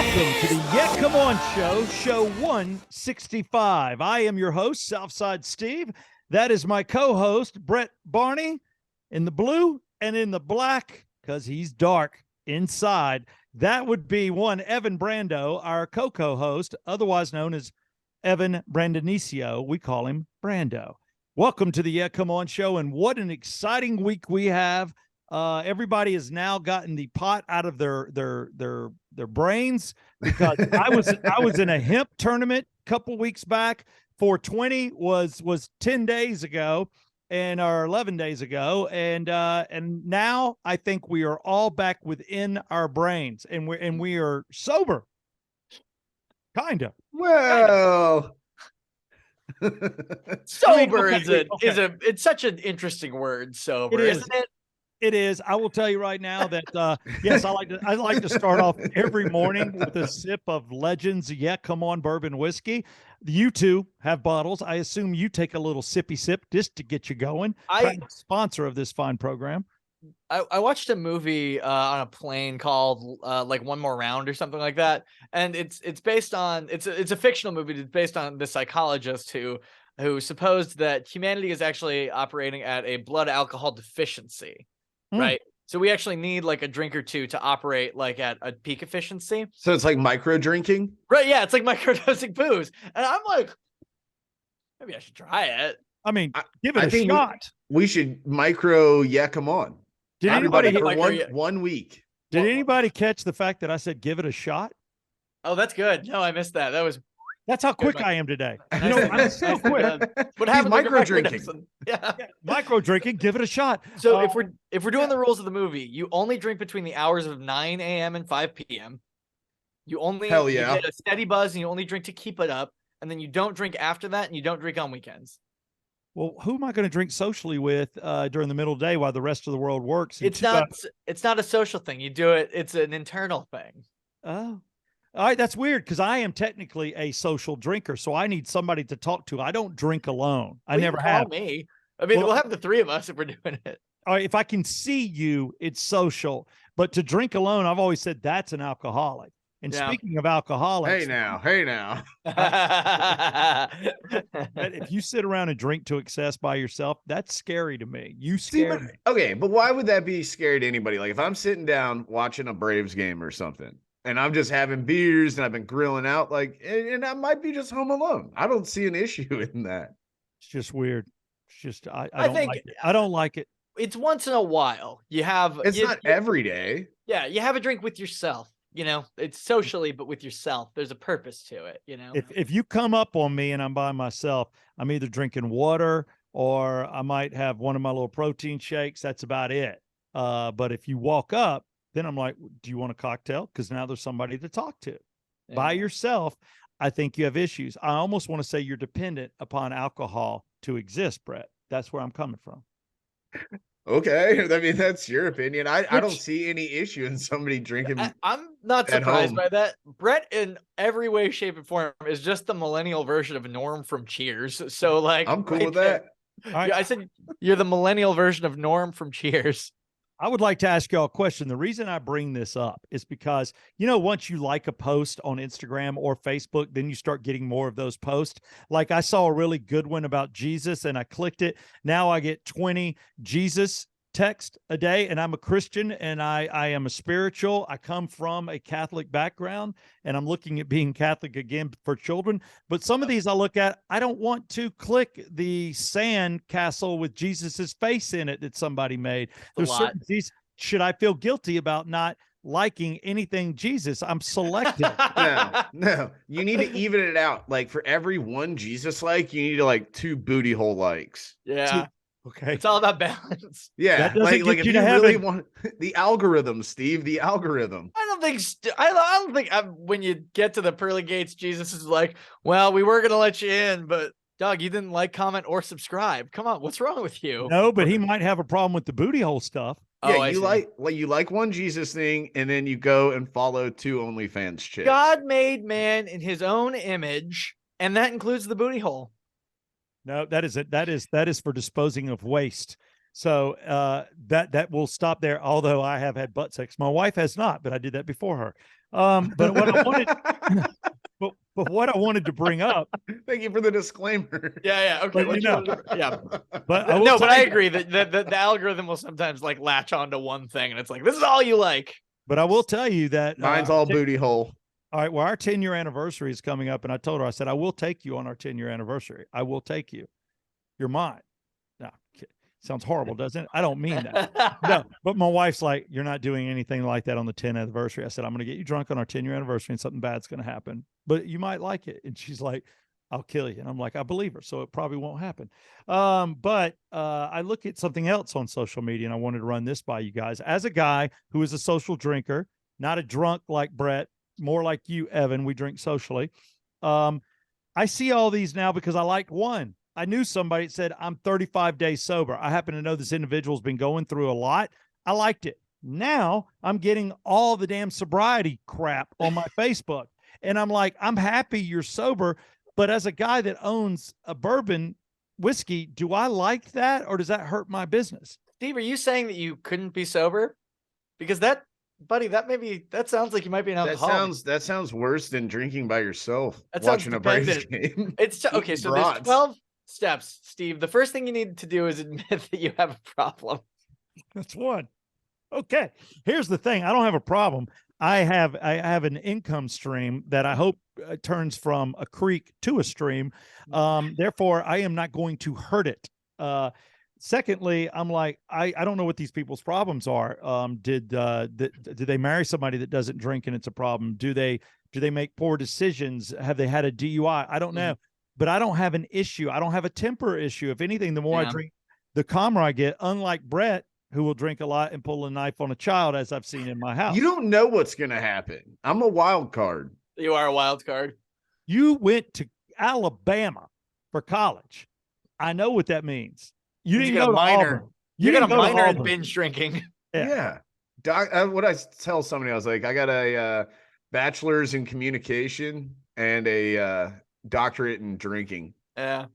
Welcome to the Yeah Come On Show, show 165. I am your host, Southside Steve. That is my co-host, Brett Barney, in the blue and in the black, because he's dark inside. That would be one Evan Brando, our co-host, otherwise known as Evan Brandonicio. We call him Brando. Welcome to the Yeah Come On Show, and what an exciting week we have. Everybody has now gotten the pot out of their brains, because I was in a hemp tournament a couple weeks back. 420 was 10 days ago, or 11 days ago, and now I think we are all back within our brains, and we are sober, kind of. Well, sober it's such an interesting word, sober, isn't it? It is. I will tell you right now that yes, I like to start off every morning with a sip of Legends Yeah Come On bourbon whiskey. You two have bottles. I assume you take a little sippy sip just to get you going. Sponsor of this fine program. I watched a movie on a plane called like One More Round or something like that, and it's based on it's a fictional movie. It's based on the psychologist who supposed that humanity is actually operating at a blood alcohol deficiency. Right. So we actually need like a drink or two to operate like at a peak efficiency. So it's like micro drinking? Right. Yeah. It's like micro-dosing booze. And I'm like, maybe I should try it. I mean, give it a shot. We should micro come on. Did anybody for one week? Did anybody catch the fact that I said give it a shot? Oh, that's good. No, I missed that. That's how quick I am today. You know, I'm so quick. What happened? Micro drinking. Yeah. Micro drinking. Give it a shot. So if we're doing the rules of the movie, you only drink between the hours of 9 a.m. and 5 p.m. You get a steady buzz, and you only drink to keep it up, and then you don't drink after that, and you don't drink on weekends. Well, who am I going to drink socially with during the middle of the day while the rest of the world works? It's not a social thing. You do it. It's an internal thing. Oh. All right, that's weird, because I am technically a social drinker, so I need somebody to talk to. I don't drink alone. I never have. Me. I mean, we'll have the three of us if we're doing it. All right, if I can see you, it's social. But to drink alone, I've always said that's an alcoholic. And speaking of alcoholics, hey now. If you sit around and drink to excess by yourself, that's scary to me. You scare me. Okay, but why would that be scary to anybody? Like if I'm sitting down watching a Braves game or something, and I'm just having beers and I've been grilling out, like, and I might be just home alone. I don't see an issue in that. It's just weird. It's just, I don't like it. It's once in a while. It's not every day. Yeah. You have a drink with yourself, you know, it's socially, but with yourself, there's a purpose to it. You know, if you come up on me and I'm by myself, I'm either drinking water or I might have one of my little protein shakes. That's about it. But if you walk up, then I'm like, do you want a cocktail? Because now there's somebody to talk to. Yeah. By yourself, I think you have issues. I almost want to say you're dependent upon alcohol to exist, Brett. That's where I'm coming from. Okay. I mean, that's your opinion. I don't see any issue in somebody drinking. I'm not surprised by that. Brett, in every way, shape, and form, is just the millennial version of Norm from Cheers. So, like, I'm cool with that. Right. I said you're the millennial version of Norm from Cheers. I would like to ask y'all a question. The reason I bring this up is because, you know, once you like a post on Instagram or Facebook, then you start getting more of those posts. Like I saw a really good one about Jesus and I clicked it. Now I get 20 Jesus text a day, and I'm a Christian and I am a spiritual. I come from a Catholic background and I'm looking at being Catholic again for children. But some of these I look at, I don't want to click the sand castle with Jesus's face in it that somebody made. There's certain these. Should I feel guilty about not liking anything Jesus? I'm selective. No, you need to even it out. Like for every one Jesus like, you need to like 2 booty hole likes. Yeah. Okay. It's all about balance. Yeah. That doesn't like get if you you to really heaven. want the algorithm, Steve, the algorithm. I don't think when you get to the pearly gates, Jesus is like, well, we were going to let you in, but dog, you didn't like, comment, or subscribe. Come on. What's wrong with you? No, but he might have a problem with the booty hole stuff. Yeah, you like one Jesus thing, and then you go and follow 2 OnlyFans chicks. God made man in his own image, and that includes the booty hole. No, that is for disposing of waste. So that will stop there. Although I have had butt sex, my wife has not, but I did that before her. But what I wanted, but what I wanted to bring up, Thank you for the disclaimer. Yeah. Okay. But, what you you know, wanna do- yeah. but I will No, but tell I you- agree that the algorithm will sometimes like latch onto one thing, and it's like, this is all you like. But I will tell you that Mine's all booty hole. all right. Well, our 10-year anniversary is coming up, and I told her, I said, I will take you on our 10-year anniversary. I will take you. You're mine. No, sounds horrible, doesn't it? I don't mean that. No, but my wife's like, you're not doing anything like that on the 10th anniversary. I said, I'm going to get you drunk on our 10-year anniversary, and something bad's going to happen, but you might like it. And she's like, I'll kill you. And I'm like, I believe her, so it probably won't happen. But I look at something else on social media, and I wanted to run this by you guys. As a guy who is a social drinker, not a drunk like Brett, more like you, Evan, we drink socially. I see all these now because I liked one. I knew somebody that said, I'm 35 days sober. I happen to know this individual's been going through a lot. I liked it. Now I'm getting all the damn sobriety crap on my Facebook. And I'm like, I'm happy you're sober. But as a guy that owns a bourbon whiskey, do I like that, or does that hurt my business? Steve, are you saying that you couldn't be sober? Because that, buddy, that sounds like you might be an alcoholic. That sounds worse than drinking by yourself That sounds watching a Braves dependent. game. It's okay. So there's Brats. 12 steps, Steve. The first thing you need to do is admit that you have a problem. That's one. Okay. Here's the thing. I don't have a problem. I have an income stream that I hope turns from a creek to a stream. Therefore, I am not going to hurt it. Secondly, I'm like, I don't know what these people's problems are. Did they marry somebody that doesn't drink and it's a problem? Do they make poor decisions? Have they had a DUI? I don't know, but I don't have an issue. I don't have a temper issue. If anything, the more I drink, the calmer I get, unlike Brett, who will drink a lot and pull a knife on a child, as I've seen in my house. You don't know what's going to happen. I'm a wild card. You are a wild card. You went to Alabama for college. I know what that means. You didn't got go a to minor. Auburn. You got a didn't go to minor in Auburn. binge drinking. Yeah. What I tell somebody, I was like, I got a bachelor's in communication and a doctorate in drinking. Yeah.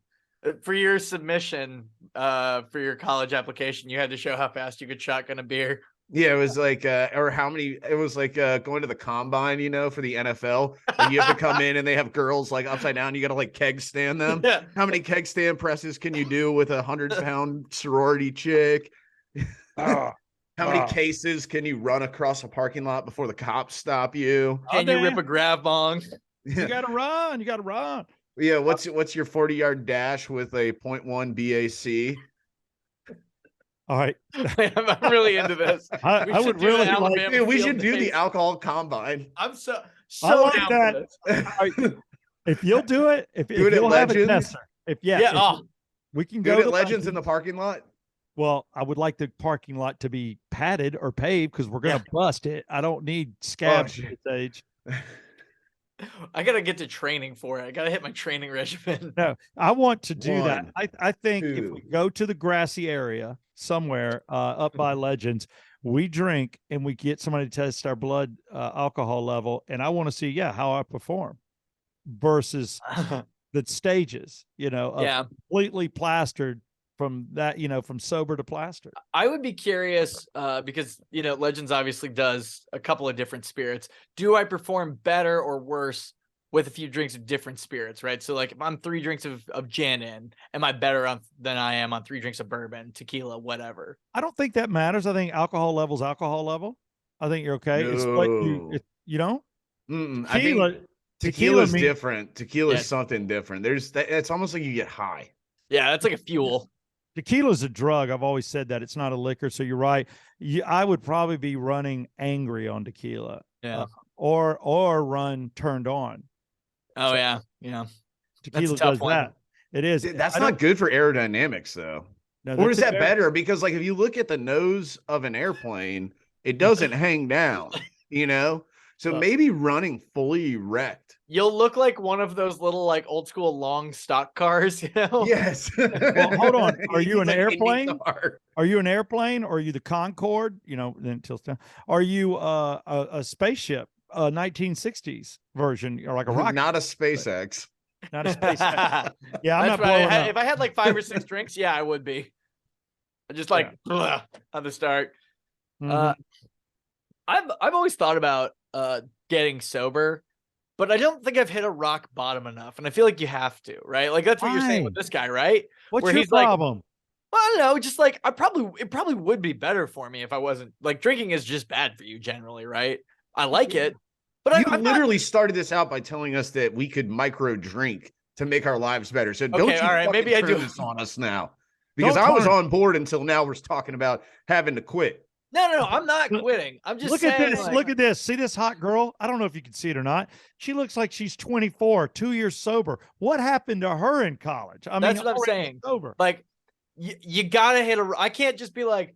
For your submission, for your college application, you had to show how fast you could shotgun a beer. Yeah, it was like, or how many, it was like going to the combine, for the NFL. And you have to come in and they have girls like upside down. You got to like keg stand them. Yeah. How many keg stand presses can you do with 100-pound sorority chick? How many cases can you run across a parking lot before the cops stop you? Can you rip a grab bong? You got to run. You got to run. Yeah, what's your 40-yard dash with a 0.1 BAC? All right. I'm really into this. I would really like. Dude, we should do the alcohol combine. I'm so I like down that. for this. All right. If you'll do it, if Do it at you'll have a Legends? tester, if we can Do go it to at Legends in the parking lot. Well, I would like the parking lot to be padded or paved because we're going to bust it. I don't need scabs at this age. I gotta get to training for it. I gotta hit my training regimen. No, I want to do that. One, I think if we go to the grassy area somewhere up by Legends, we drink and we get somebody to test our blood alcohol level, and I want to see how I perform versus the stages. Completely plastered from that, from sober to plastered. I would be curious because Legends obviously does a couple of different spirits. Do I perform better or worse with a few drinks of different spirits, right? So like if I'm 3 drinks of gin in, am I better than I am on 3 drinks of bourbon, tequila, whatever? I don't think that matters. I think alcohol level's alcohol level. I think you're okay. No. It's what you know. I think tequila's different. Tequila is something different. It's almost like you get high. Yeah, that's like a fuel. Tequila's a drug. I've always said that. It's not a liquor. So you're right. I would probably be running angry on tequila. Yeah. Or run turned on. Oh, so, Tequila does that. It is. That's not good for aerodynamics, though. No, or is that better? Because like if you look at the nose of an airplane, it doesn't hang down, So maybe running fully erect. You'll look like one of those little like old school long stock cars, Yes. Well, hold on. Are you an airplane? Are you an airplane? Or are you the Concorde? Then it tilts down. Are you a spaceship, 1960s version, or like a rocket? Not a SpaceX. Not a SpaceX. Yeah, I'm not right. blowing up. If I had like 5 or 6 drinks, I would be. Just like on the start. Mm-hmm. I've always thought about getting sober, but I don't think I've hit a rock bottom enough. And I feel like you have to, right? Like that's what you're saying with Fine. this guy, right? What's Where your he's like, problem? well, I don't know, just like it probably would be better for me if I wasn't like drinking is just bad for you generally, right? I like it, but You I'm not literally started this out by telling us that we could micro drink to make our lives better. So don't Okay, you all right, fucking maybe I turn do. this on us now. Because Don't I was turn. on board until now we're talking about having to quit. No, I'm not quitting. I'm just Look saying, at this. like, Look at this. See this hot girl? I don't know if you can see it or not. She looks like she's 24, 2 years sober. What happened to her in college? I mean, that's what I'm already saying. sober. Like, you gotta hit a. I can't just be like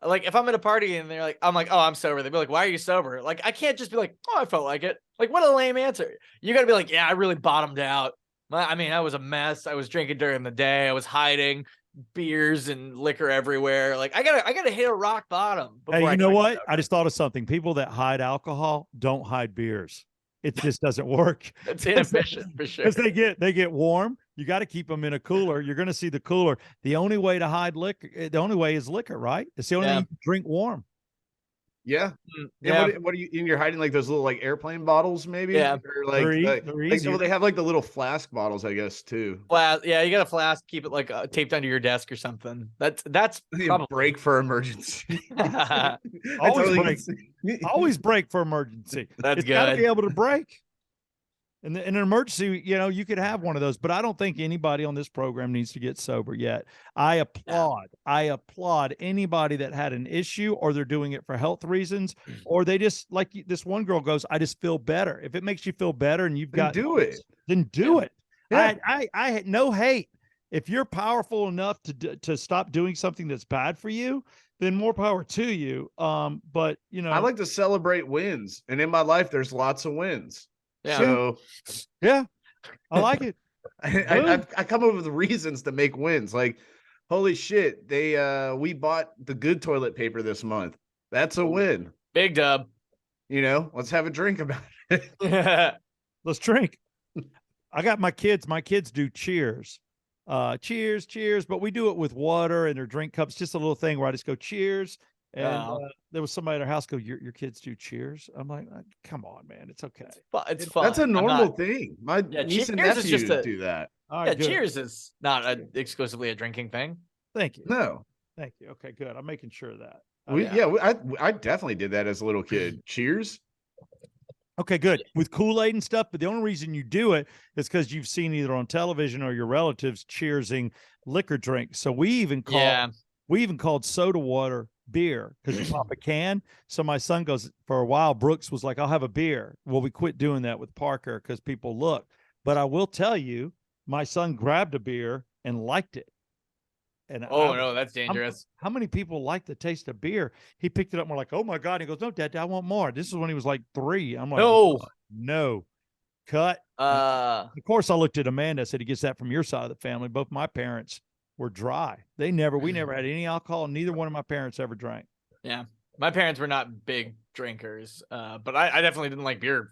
if I'm at a party and they're like, I'm like, oh, I'm sober. They'd be like, why are you sober? Like, I can't just be like, oh, I felt like it. Like, what a lame answer. You gotta be like, yeah, I really bottomed out. I mean, I was a mess. I was drinking during the day. I was hiding beers and liquor everywhere. Like, I gotta hit a rock bottom before Hey, I you know can be what? sober. I just thought of something. People that hide alcohol don't hide beers. It just doesn't work. That's inefficient for sure. Because they get warm. You got to keep them in a cooler. You're going to see the cooler. The only way to hide liquor, the only way is liquor, right? It's the only Yeah. thing you can drink warm. Yeah. Yeah. What are you? And you're hiding like those little like airplane bottles, maybe? Yeah. Or like, They're easier. well, they have like the little flask bottles, I guess, too. Flask. Yeah, you got a flask. Keep it like taped under your desk or something. That's probably Break for emergency. Always break for emergency. That's It's got to be good. able to break. In an emergency, you could have one of those, but I don't think anybody on this program needs to get sober yet. I applaud anybody that had an issue or they're doing it for health reasons, or they just like this one girl goes, I just feel better. If it makes you feel better and you've got do it. then do it. Yeah. I had no hate. If you're powerful enough to stop doing something that's bad for you, then more power to you. But I like to celebrate wins, and in my life, there's lots of wins. Yeah. So yeah, I like it. I come up with reasons to make wins. Like, holy shit, we bought the good toilet paper this month. That's a win. Big dub. Let's have a drink about it. Let's drink. I got my kids. My kids do cheers. Cheers. But we do it with water and their drink cups. Just a little thing where I just go cheers. And there was somebody at our house go, your kids do cheers? I'm like, come on, man. It's okay. It's fun. That's a normal thing. My niece and Cheers is nephew do that. All right, good. Cheers is not exclusively a drinking thing. Thank you. No. Thank you. Okay, good. I'm making sure of that. I definitely did that as a little kid. Cheers. Okay, good. With Kool-Aid and stuff, but the only reason you do it is because you've seen either on television or your relatives cheersing liquor drinks. So we even called soda water beer because you pop a can. So my son goes, for a while, Brooks was like, I'll have a beer. Well, we quit doing that with Parker because people look. But I will tell you, my son grabbed a beer and liked it. And no, that's dangerous. How many people like the taste of beer? He picked it up and we're like, oh my God. He goes, no, Dad, I want more. This is when he was like 3. I'm like, no, cut. Of course, I looked at Amanda. I said, he gets that from your side of the family. Both my parents were dry. We never had any alcohol. Neither one of my parents ever drank. Yeah. My parents were not big drinkers. But I definitely didn't like beer.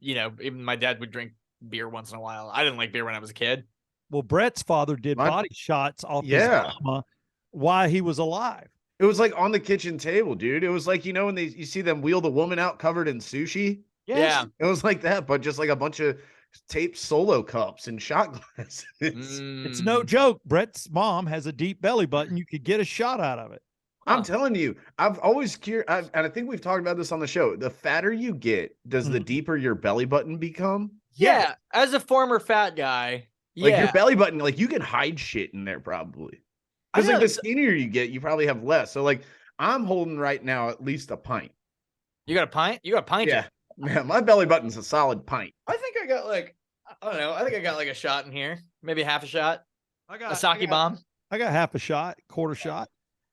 Even my dad would drink beer once in a while. I didn't like beer when I was a kid. Well, Brett's father did body shots off his mama while he was alive. It was like on the kitchen table, dude. It was like, when you see them wheel the woman out covered in sushi. Yes. Yeah. It was like that, but just like a bunch of taped solo cups and shot glasses. It's no joke. Brett's mom has a deep belly button. You could get a shot out of it. I'm telling you, I've always and I think we've talked about this on the show. The fatter you get, does the deeper your belly button become? Yeah. As a former fat guy, like your belly button, like you can hide shit in there probably. Because like the skinnier you get, you probably have less. So like I'm holding right now at least a pint. You got a pint? You got a pint? Yeah. Man, my belly button's a solid pint. I think I got I don't know. I think I got like a shot in here. Maybe half a shot. I got a sake bomb. I got half a shot, quarter shot.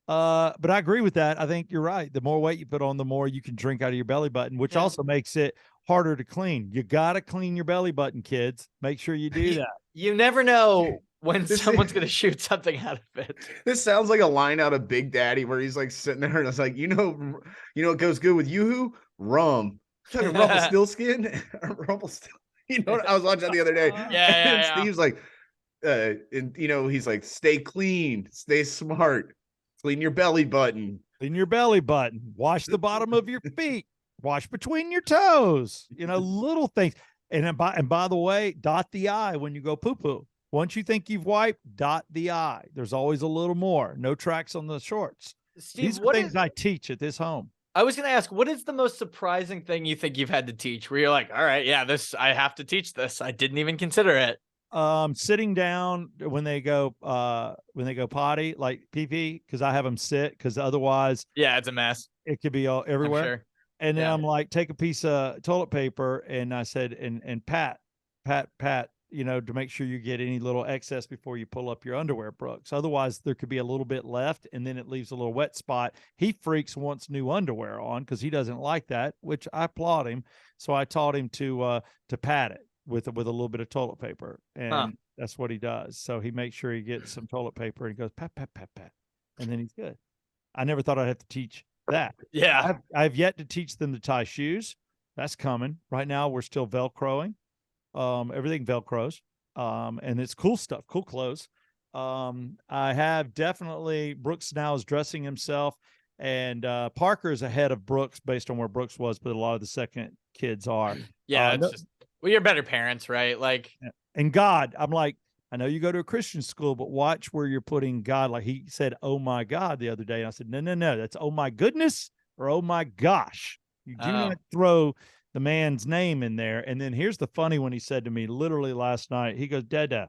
But I agree with that. I think you're right. The more weight you put on, the more you can drink out of your belly button, which also makes it harder to clean. You got to clean your belly button, kids. Make sure you do that. You never know when someone's going to shoot something out of it. This sounds like a line out of Big Daddy where he's like sitting there and it's like, what goes good with Yoo-hoo? Rum. Rumpelstiltskin? Rumpelstiltskin. I was watching that the other day. Yeah. Steve's like, he's like, stay clean, stay smart, clean your belly button. Clean your belly button. Wash the bottom of your feet. wash between your toes, little things. And by the way, dot the I when you go poo-poo. Once you think you've wiped, dot the I. There's always a little more. No tracks on the shorts. Steve, These are things I teach at this home. I was going to ask, what is the most surprising thing you think you've had to teach where you're like, all right, yeah, I have to teach this. I didn't even consider it. Sitting down when they go potty, like pee-pee, because I have them sit, because otherwise, yeah, it's a mess. It could be all everywhere. Sure. And then I'm like, take a piece of toilet paper, and I said, and pat, to make sure you get any little excess before you pull up your underwear, Brooks. Otherwise, there could be a little bit left, and then it leaves a little wet spot. He freaks wants new underwear on because he doesn't like that, which I applaud him. So I taught him to pat it with a little bit of toilet paper, and that's what he does. So he makes sure he gets some toilet paper and he goes pat, and then he's good. I never thought I'd have to teach that. Yeah. I've yet to teach them to tie shoes. That's coming. Right now, we're still Velcroing. Everything Velcros. And it's cool stuff, cool clothes. I have definitely, Brooks now is dressing himself, and Parker is ahead of Brooks based on where Brooks was, but a lot of the second kids are. Yeah. You're better parents, right? Like, and God, I'm like, I know you go to a Christian school, but watch where you're putting God. Like he said, oh my God, the other day. And I said, no, that's oh my goodness or oh my gosh. You do not throw the man's name in there. And then here's the funny one he said to me literally last night. He goes, Dada,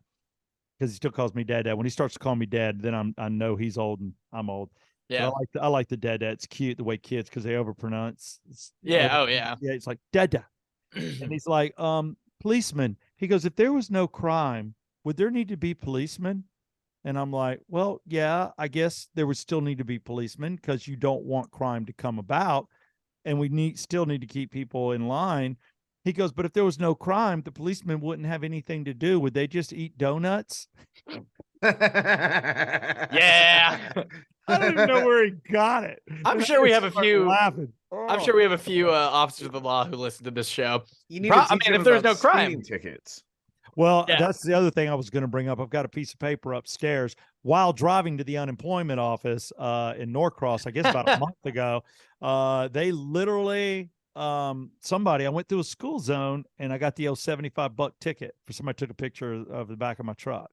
because he still calls me Dada. When he starts to call me Dad, then I know he's old and I'm old. Yeah. But I like the Dada. It's cute the way kids, because they overpronounce. Yeah. Yeah. It's like Dada. And he's like, policeman. He goes, if there was no crime, would there need to be policemen? And I'm like, well, yeah, I guess there would still need to be policemen, because you don't want crime to come about. And we still need to keep people in line. He goes, but if there was no crime, the policemen wouldn't have anything to do. Would they just eat donuts? Yeah. I don't even know where he got it. I'm sure we have a few laughing. I'm sure we have a few officers of the law who listen to this show. You need to teach them if there's no about crime speeding tickets. Well, that's the other thing I was going to bring up. I've got a piece of paper upstairs while driving to the unemployment office in Norcross, I guess about a month ago. They literally, I went through a school zone and I got the old $75 ticket for somebody took a picture of the back of my truck.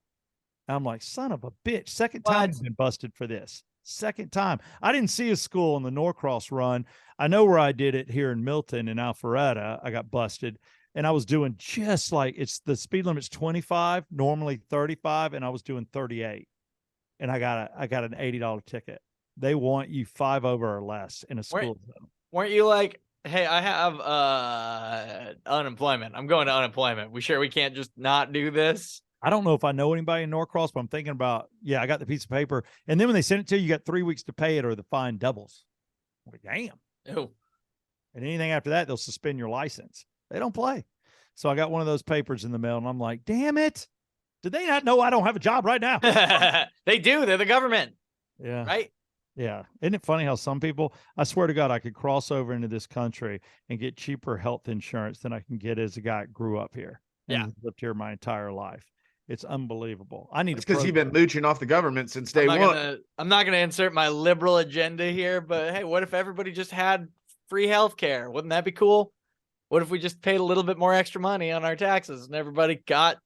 And I'm like, son of a bitch. Second time I've been busted for this. Second time. I didn't see a school on the Norcross run. I know where I did it here in Milton and Alpharetta. I got busted. And I was doing just like, the speed limit's 25, normally 35, and I was doing 38. And I got an $80 ticket. They want you 5 over or less in a school zone. Weren't you like, hey, I have unemployment. I'm going to unemployment. We sure we can't just not do this? I don't know if I know anybody in Norcross, but I'm thinking about, I got the piece of paper. And then when they send it to you, you got 3 weeks to pay it or the fine doubles. I'm like, damn. Ew. And anything after that, they'll suspend your license. They don't play. So I got one of those papers in the mail, and I'm like, damn it. Did they not know I don't have a job right now? They do. They're the government. Yeah. Right? Yeah. Isn't it funny how some people, I swear to God, I could cross over into this country and get cheaper health insurance than I can get as a guy that grew up here. And lived here my entire life. It's unbelievable. I need because you've been mooching off the government since day one. I'm not going to insert my liberal agenda here, but hey, what if everybody just had free health care? Wouldn't that be cool? What if we just paid a little bit more extra money on our taxes and everybody got?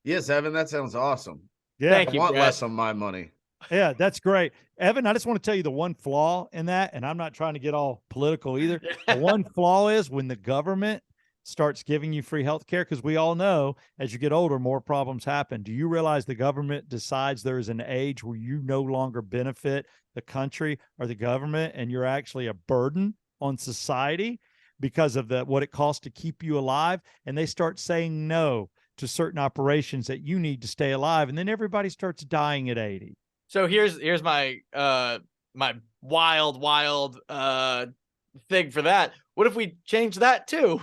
Yes, Evan, that sounds awesome. Yeah, Thank you, I want Brett. less on my money. Yeah, that's great. Evan, I just want to tell you the one flaw in that, and I'm not trying to get all political either. The one flaw is when the government starts giving you free health care, because we all know as you get older, more problems happen. Do you realize the government decides there is an age where you no longer benefit the country or the government, and you're actually a burden on society because of what it costs to keep you alive? And they start saying no to certain operations that you need to stay alive. And then everybody starts dying at 80. So here's my my wild thing for that. What if we change that too?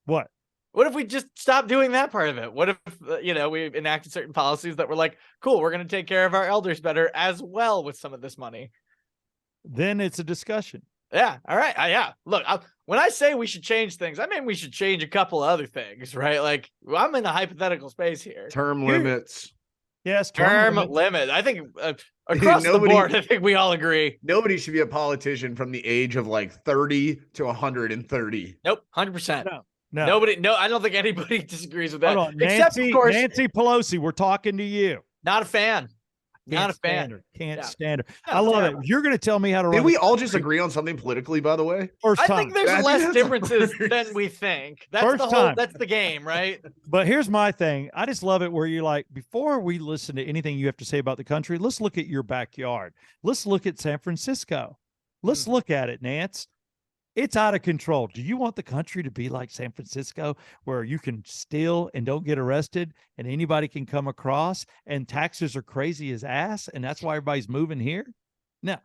What if we just stop doing that part of it? What if, we enacted certain policies that were like, cool, we're going to take care of our elders better as well with some of this money? Then it's a discussion. Yeah. All right. Yeah. Look, when I say we should change things, I mean, we should change a couple of other things, right? Like, I'm in a hypothetical space here. Term limits. Yes, Term limit. limit. I think across the board, I think we all agree. Nobody should be a politician from the age of like 30 to 130. Nope, 100%. No. Nobody. No, I don't think anybody disagrees with that. Hold on, Except, of course, Nancy Pelosi. We're talking to you. not a fan. Not a fan. Can't stand her. No, I love terrible. it. You're going to tell me how to run. Did we all just agree on something politically, by the way? First I time. think there's That's less the differences first. than we think. That's First the whole. time. That's the game, right? But here's my thing. I just love it where you're like, before we listen to anything you have to say about the country, let's look at your backyard. Let's look at San Francisco. Let's look at it, Nance. It's out of control. Do you want the country to be like San Francisco, where you can steal and don't get arrested and anybody can come across and taxes are crazy as ass and that's why everybody's moving here? No,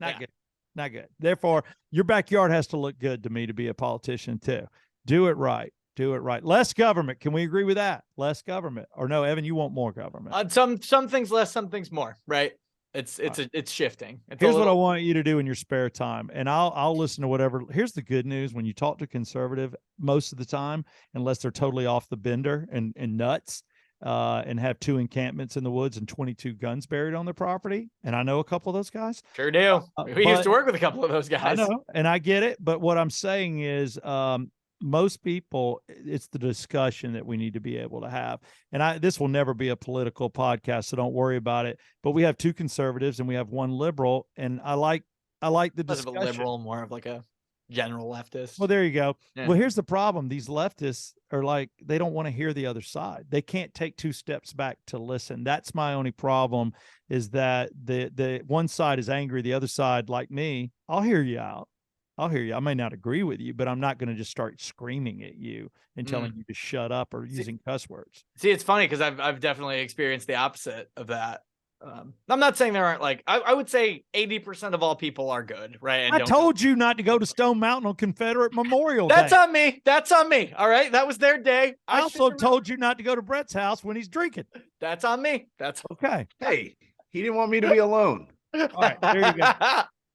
not good. Not good. Therefore, your backyard has to look good to me to be a politician too. Do it right. Do it right. Less government. Can we agree with that? Less government. Or no, Evan, you want more government. Some things less, some things more, right? It's shifting. Here's what I want you to do in your spare time, and I'll listen to whatever. Here's the good news: when you talk to conservative, most of the time, unless they're totally off the bender and nuts, and have 2 encampments in the woods and 22 guns buried on their property, and I know a couple of those guys. Sure do. We used to work with a couple of those guys. I know, and I get it. But what I'm saying is, most people, it's the discussion that we need to be able to have. And this will never be a political podcast, so don't worry about it. But we have 2 conservatives and we have 1 liberal, and I like the discussion. Less of a liberal, more of like a general leftist. Well, there you go. Yeah. Well, here's the problem. These leftists are like, they don't want to hear the other side. They can't take 2 steps back to listen. That's my only problem, is that the one side is angry. The other side, like me, I'll hear you out. I'll hear you. I may not agree with you, but I'm not going to just start screaming at you and telling you to shut up or using cuss words. See, it's funny because I've definitely experienced the opposite of that. I'm not saying there aren't, like, I would say 80% of all people are good, right? And I told you not to go to Stone Mountain on Confederate Memorial That's Day. on me. That's on me. All right. That was their day. I also told you not to go to Brett's house when he's drinking. That's on me. That's okay. Hey, he didn't want me to be alone. All right, there you go.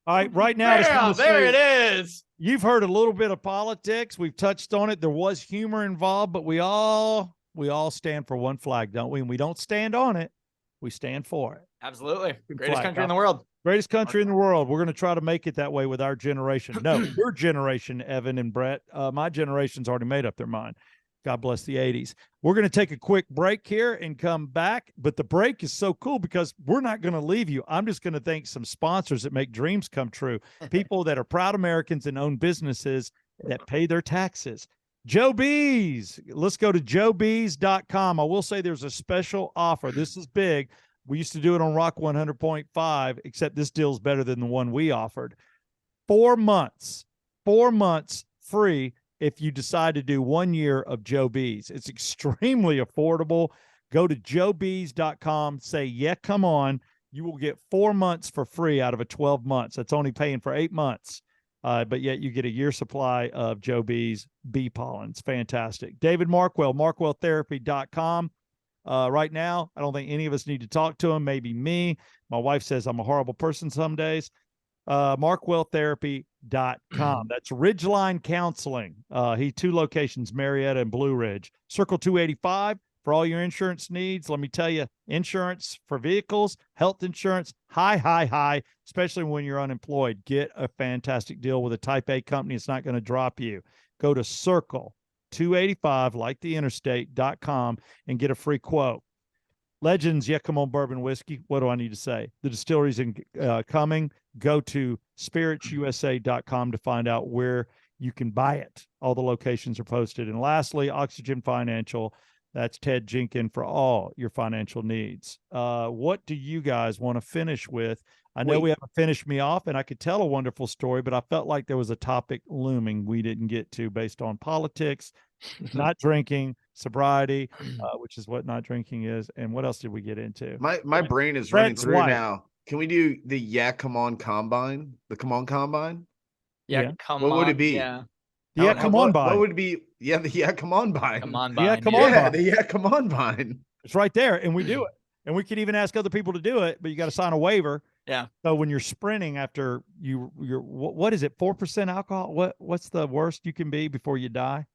All right, right now. There it is. You've heard a little bit of politics. We've touched on it. There was humor involved, but we all stand for one flag, don't we? And we don't stand on it. We stand for it. Absolutely. Greatest country in the world. Greatest country in the world. We're going to try to make it that way with our generation. No, your generation, Evan and Brett. My generation's already made up their mind. God bless the 80s. We're going to take a quick break here and come back. But the break is so cool because we're not going to leave you. I'm just going to thank some sponsors that make dreams come true. People that are proud Americans and own businesses that pay their taxes. Joe B's. Let's go to joebees.com. I will say there's a special offer. This is big. We used to do it on Rock 100.5, except this deal's better than the one we offered. 4 months free if you decide to do 1 year of Joe B's. It's extremely affordable. Go to joebees.com, say, yeah, come on. You will get 4 months for free out of a 12 months. That's only paying for 8 months. But yet you get a year supply of Joe B's bee pollen. It's fantastic. David Markwell, markwelltherapy.com. Right now, I don't think any of us need to talk to him. Maybe me. My wife says I'm a horrible person some days. markwelltherapy.com. That's Ridgeline Counseling. He 2 locations, Marietta and Blue Ridge. Circle 285 for all your insurance needs. Let me tell you, insurance for vehicles, health insurance, high, especially when you're unemployed. Get a fantastic deal with a Type A company. It's not going to drop you. Go to Circle 285, like the interstate.com, and get a free quote. Legends, yeah, come on, bourbon whiskey. What do I need to say? The distillery's coming. Go to spiritsusa.com to find out where you can buy it. All the locations are posted. And lastly, Oxygen Financial. That's Ted Jenkins for all your financial needs. What do you guys want to finish with? I know we haven't finished me off, and I could tell a wonderful story, but I felt like there was a topic looming we didn't get to based on politics, not drinking, sobriety, which is what not drinking is. And what else did we get into? My brain is running through now. Can we do the Come On Combine? The Come On Combine? Yeah. Come on. What would it be? Yeah. Come on, Vine. What would it be? Yeah, the Come On Vine. Come on, Yeah, Vine. come on, Vine. The Come On Vine. It's right there, and we do it. And we could even ask other people to do it, but you got to sign a waiver. Yeah. So when you're sprinting after you're what is it? 4% alcohol? What's the worst you can be before you die?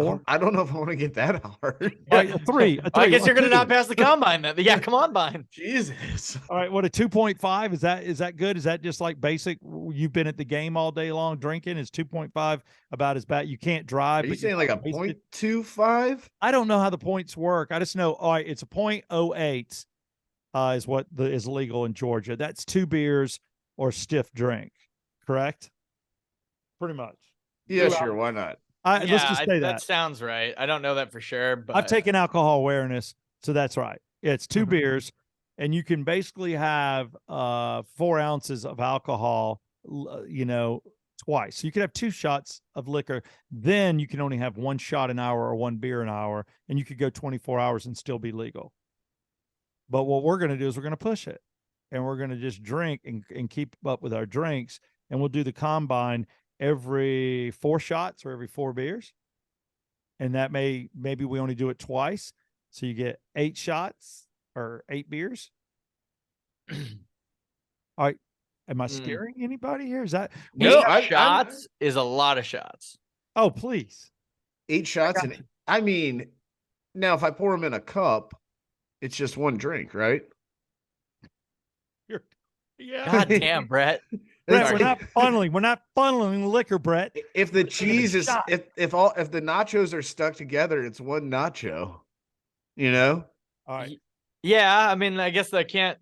4? I don't know if I want to get that hard. All right, a 3. A 3. I guess you're gonna a not 2. pass the combine then. Yeah, come on, Bine. Jesus. All right, what, a 2.5? Is that good? Is that just like basic? You've been at the game all day long drinking. Is 2.5 about as bad? You can't drive. Are you but saying like a wasted? 0.25? I don't know how the points work. I just know, all right, it's a 0.08 is what is legal in Georgia. That's 2 beers or stiff drink, correct? Pretty much. Yeah, sure. Why not? Let's just say that sounds right. I don't know that for sure, but I've taken alcohol awareness, so that's right. It's 2 beers, and you can basically have 4 ounces of alcohol, twice. So you could have 2 shots of liquor. Then you can only have 1 shot an hour or 1 beer an hour, and you could go 24 hours and still be legal. But what we're going to do is we're going to push it, and we're going to just drink and keep up with our drinks, and we'll do the combine every 4 shots or every 4 beers. And that maybe we only do it twice. So you get 8 shots or 8 beers. All right. Am I scaring anybody here? Is that No, 8 shots is a lot of shots. Oh, please. 8 shots. And I mean, now if I pour them in a cup, it's just 1 drink, Yeah. God damn, Brett. Brett, we're not funneling. We're not funneling liquor, Brett. If the cheese is if the nachos are stuck together, it's 1 nacho. All right. Yeah, I mean, I guess I can't.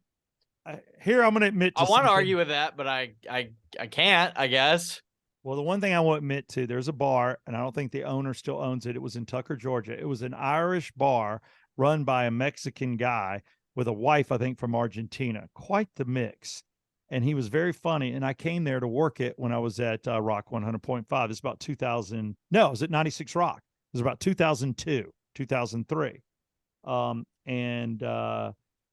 Here, I'm going to admit to I want to something. argue with that, but I can't, I guess. Well, the one thing I will admit to, there's a bar, and I don't think the owner still owns it. It was in Tucker, Georgia. It was an Irish bar run by a Mexican guy with a wife, I think, from Argentina. Quite the mix. And he was very funny. And I came there to work it when I was at Rock 100.5. It's about 2000. No, it was at 96 Rock. It was about 2002, 2003.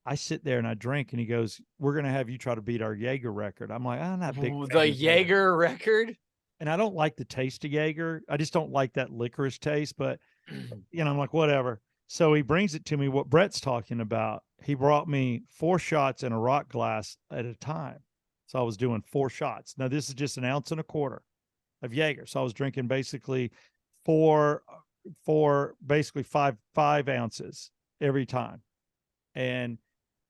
I sit there and I drink, and he goes, "We're going to have you try to beat our Jaeger record." I'm like, I'm not big. The Jaeger record? And I don't like the taste of Jaeger. I just don't like that licorice taste, but I'm like, whatever. So he brings it to me, what Brett's talking about. He brought me 4 shots in a rock glass at a time. So I was doing 4 shots. Now this is just 1.25 ounces of Jaeger. So I was drinking basically four, basically five ounces every time. And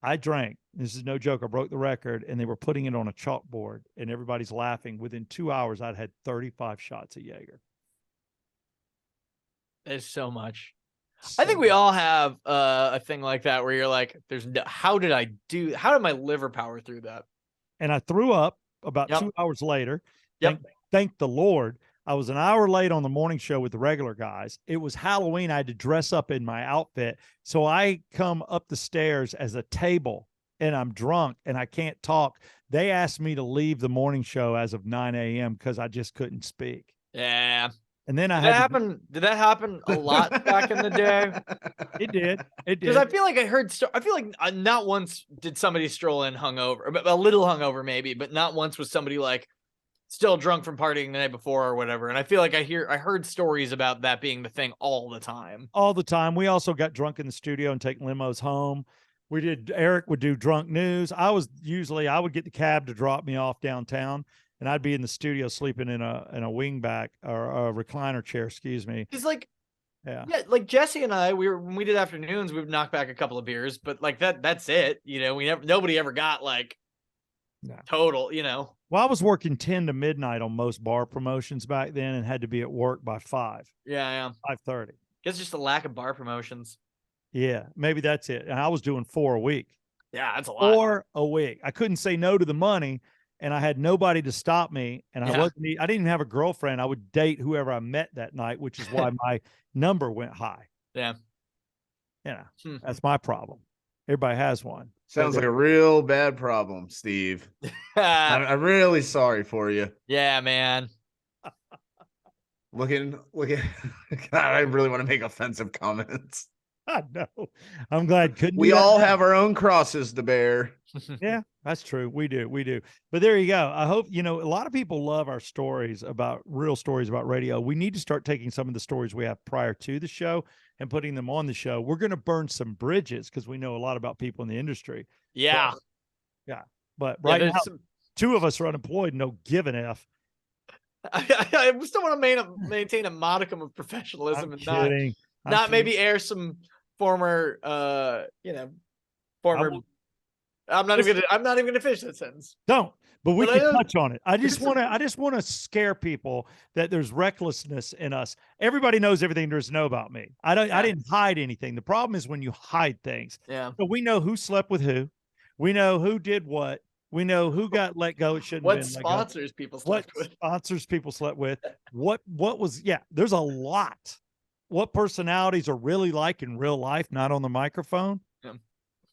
I drank, this is no joke, I broke the record, and they were putting it on a chalkboard and everybody's laughing. Within 2 hours, I'd had 35 shots of Jaeger. There's so much. I think we all have a thing like that where you're like, how did my liver power through that? And I threw up about 2 hours later. Yep. Thank the Lord. I was an hour late on the morning show with the regular guys. It was Halloween. I had to dress up in my outfit. So I come up the stairs as a table, and I'm drunk and I can't talk. They asked me to leave the morning show as of 9 a.m. because I just couldn't speak. Yeah. And then Did that happen a lot back in the day? It did. Because I feel like I feel like not once did somebody stroll in hungover, a little hungover maybe, but not once was somebody like still drunk from partying the night before or whatever. And I feel like I heard stories about that being the thing all the time. All the time. We also got drunk in the studio and take limos home. Eric would do drunk news. I would get the cab to drop me off downtown, and I'd be in the studio sleeping in a wingback or a recliner chair, excuse me. It's like, yeah, like Jesse and I, when we did afternoons, we would knock back a couple of beers, but like that's it. Nobody ever got like total, Well, I was working 10 to midnight on most bar promotions back then and had to be at work by 5. Yeah. 5:30. It's just a lack of bar promotions. Yeah, maybe that's it. And I was doing 4 a week. Yeah, that's a lot. 4 a week. I couldn't say no to the money, and I had nobody to stop me. And I didn't even have a girlfriend. I would date whoever I met that night, which is why my number went high. Yeah. That's my problem. Everybody has one. Sounds like a real bad problem, Steve. I'm really sorry for you. Yeah, man. Looking. God, I really want to make offensive comments. I know. I'm glad. We all have our own crosses to bear. Yeah, that's true. We do. But there you go. I hope, a lot of people love our real stories about radio. We need to start taking some of the stories we have prior to the show and putting them on the show. We're going to burn some bridges because we know a lot about people in the industry. Yeah. But right now, 2 of us are unemployed and no give an F. I still want to maintain a modicum of professionalism I'm and kidding. not maybe air some former, former. I'm not even gonna finish that sentence. Don't, but we But I can don't- touch on it. I just want to scare people that there's recklessness in us. Everybody knows everything there is to know about me. I didn't hide anything. The problem is when you hide things. Yeah. So we know who slept with who. We know who did what. We know who got let go. It shouldn't What have been let go. sponsors people slept What with? sponsors people slept with. What was, yeah, there's a lot. What personalities are really like in real life, not on the microphone. Yeah.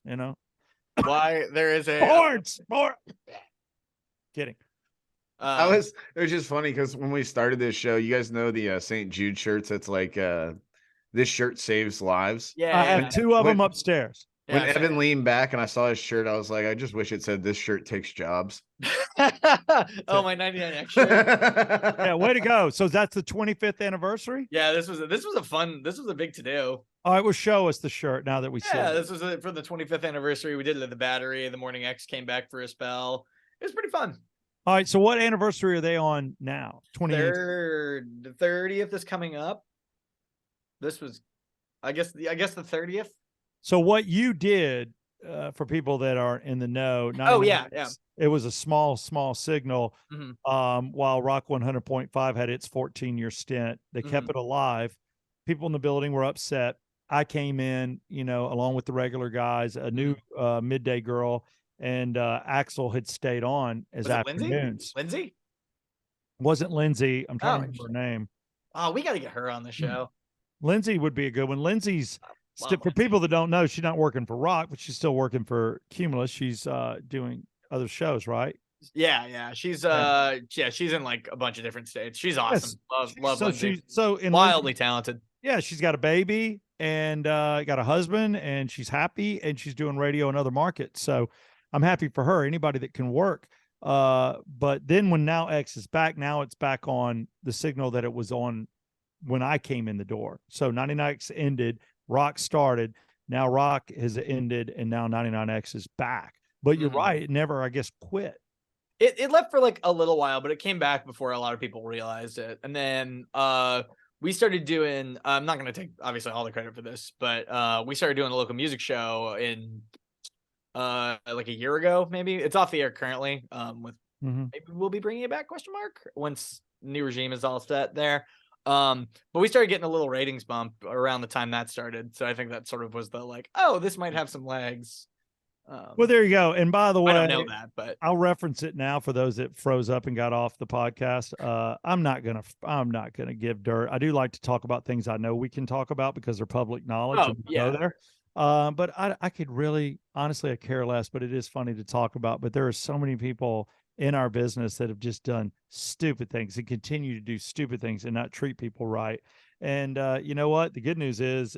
You know, Why there is a sports. Kidding. It was just funny because when we started this show, you guys know the St. Jude shirts. That's like this shirt saves lives. Yeah, I have two of them upstairs. When Evan leaned back and I saw his shirt, I was like, I just wish it said this shirt takes jobs. Oh, my 99X shirt. Yeah, way to go. So that's the 25th anniversary? Yeah, this was a big to do. All right, well, show us the shirt now that we see it. This was for the 25th anniversary. We did it at the Battery. The Morning X came back for a spell. It was pretty fun. All right, so what anniversary are they on now? 28th. The 30th is coming up. This was, I guess the 30th. So what you did for people that are in the know. Oh yeah. It was a small signal. Mm-hmm. While Rock 100.5 had its 14-year stint, they kept it alive. People in the building were upset. I came in, along with the regular guys, a new midday girl, and Axel had stayed on as afternoons. Lindsay? Wasn't Lindsay. I'm trying to remember her name. Oh, we got to get her on the show. Lindsay would be a good one. Lindsay's for people that don't know, she's not working for Rock, but she's still working for Cumulus. She's doing other shows, right? Yeah. She's she's in like a bunch of different states. She's awesome. Yes. Love Lindsay. Wildly talented. Yeah, she's got a baby and got a husband, and she's happy, and she's doing radio in other markets. So I'm happy for her. Anybody that can work. But then when Now X is back, now it's back on the signal that it was on when I came in the door. So 99X ended, Rock started, now Rock has ended, and now 99X is back. But you're right, it never, I guess, quit. It left for like a little while, but it came back before a lot of people realized it. And then we started doing, I'm not going to take obviously all the credit for this, but we started doing a local music show in like a year ago, maybe. It's off the air currently. Maybe we'll be bringing it back, ? Once new regime is all set there. But we started getting a little ratings bump around the time that started. So I think that sort of was the like, oh, this might have some legs. Well, there you go. And by the way, I don't know that, but I'll reference it now for those that froze up and got off the podcast. I'm not gonna give dirt. I do like to talk about things I know we can talk about because they're public knowledge. Oh, yeah. There. But I could really, honestly, I care less. But it is funny to talk about. But there are so many people in our business that have just done stupid things and continue to do stupid things and not treat people right. And you know what? The good news is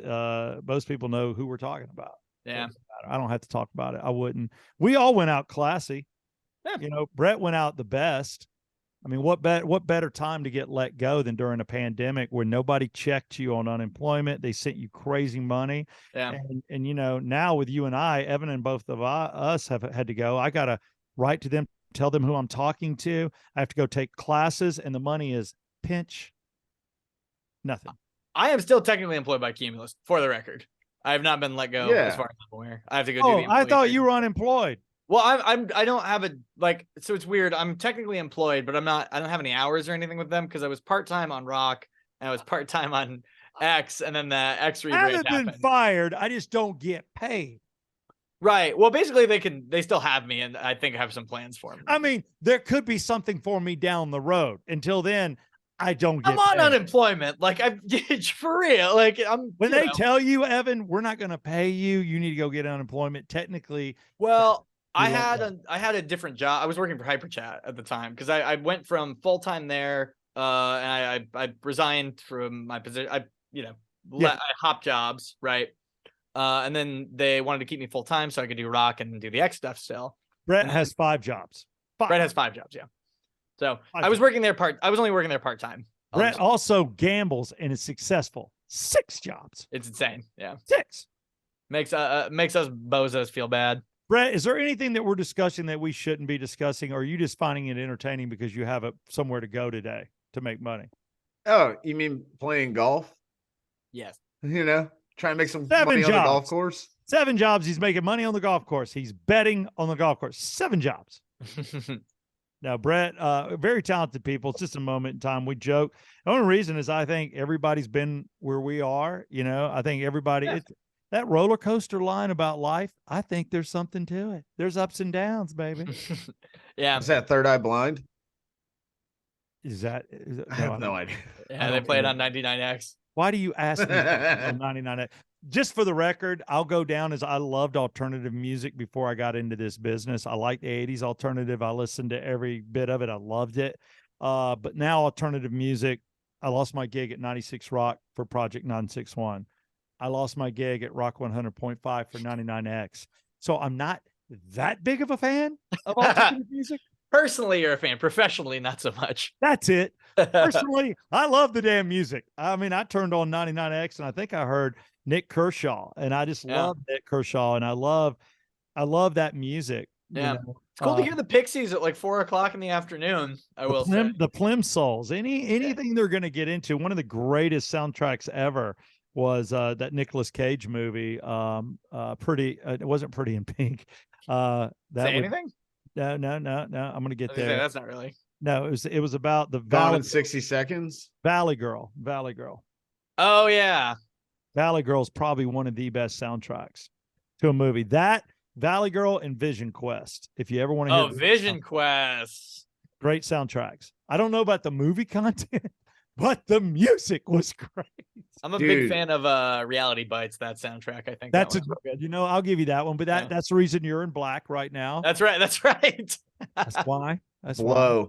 most people know who we're talking about. Yeah. I don't have to talk about it. I wouldn't. We all went out classy. Yeah. Brett went out the best. I mean, what better time to get let go than during a pandemic where nobody checked you on unemployment? They sent you crazy money. Yeah. And now with you and I, Evan and both of us have had to go. I got to write to them, tell them who I'm talking to. I have to go take classes, and the money is pinch nothing. I am still technically employed by Cumulus, for the record. I have not been let go as far as I'm aware. I have to go do the I thought you were unemployed. Well, I don't have so it's weird. I'm technically employed, but I don't have any hours or anything with them because I was part-time on Rock and I was part-time on X, and then the X rebrand happened. I haven't been fired. I just don't get paid. Right. Well, basically they still have me, and I think I have some plans for me. I mean, there could be something for me down the road. Until then, I don't get I'm on paid. unemployment. Like, I'm for real. Like, when they tell you, Evan, we're not going to pay you, you need to go get unemployment. Technically, well, I had a different job. I was working for HyperChat at the time because I went from full-time there, and I resigned from my position. I hopped jobs, right? And then they wanted to keep me full-time so I could do Rock and do the X stuff still. Brett has 5 jobs. Brett has 5 jobs, yeah. So I was only working there part-time. Brett also gambles and is successful. 6 jobs. It's insane. Yeah. 6. Makes us bozos feel bad. Brett, is there anything that we're discussing that we shouldn't be discussing, or are you just finding it entertaining because you have somewhere to go today? to make money. Oh, you mean playing golf? Yes. You know, trying to make some 7 money on the golf jobs. course. 7 jobs. He's making money on the golf course. He's betting on the golf course. 7 jobs. Now, Brett, very talented people. It's just a moment in time. We joke. The only reason is I think everybody's been where we are. You know, I think everybody, that roller coaster line about life, I think there's something to it. There's ups and downs, baby. Yeah. Is that Third Eye Blind? Is that? I have no idea. Yeah, they played on 99X. Why do you ask me on 99? Just for the record, I'll go down as I loved alternative music before I got into this business. I liked the 80s alternative. I listened to every bit of it. I loved it. But now alternative music, I lost my gig at 96 Rock for Project 961. I lost my gig at Rock 100.5 for 99X. So I'm not that big of a fan of alternative music. Personally, you're a fan. Professionally, not so much. That's it. Personally, I love the damn music. I mean, I turned on 99X and I think I heard Nick Kershaw, and I just love Nick Kershaw, and I love that music. Yeah. You know? It's cool to hear the Pixies at like 4:00 in the afternoon. I will say the Plimsolls. Anything they're going to get into. One of the greatest soundtracks ever was that Nicolas Cage movie. It wasn't Pretty in Pink. Say anything? No. I'm going to get there. That's not really. No, it was about the Gone in 60 Seconds. Valley Girl. Oh yeah. Valley Girl is probably one of the best soundtracks to a movie. That, Valley Girl, and Vision Quest. If you ever want to hear Vision Quest. Great soundtracks. I don't know about the movie content, but the music was great. I'm a big fan of Reality Bites, that soundtrack. I think that's I'll give you that one, but that's the reason you're in black right now. That's right. That's why. That's Blow. why.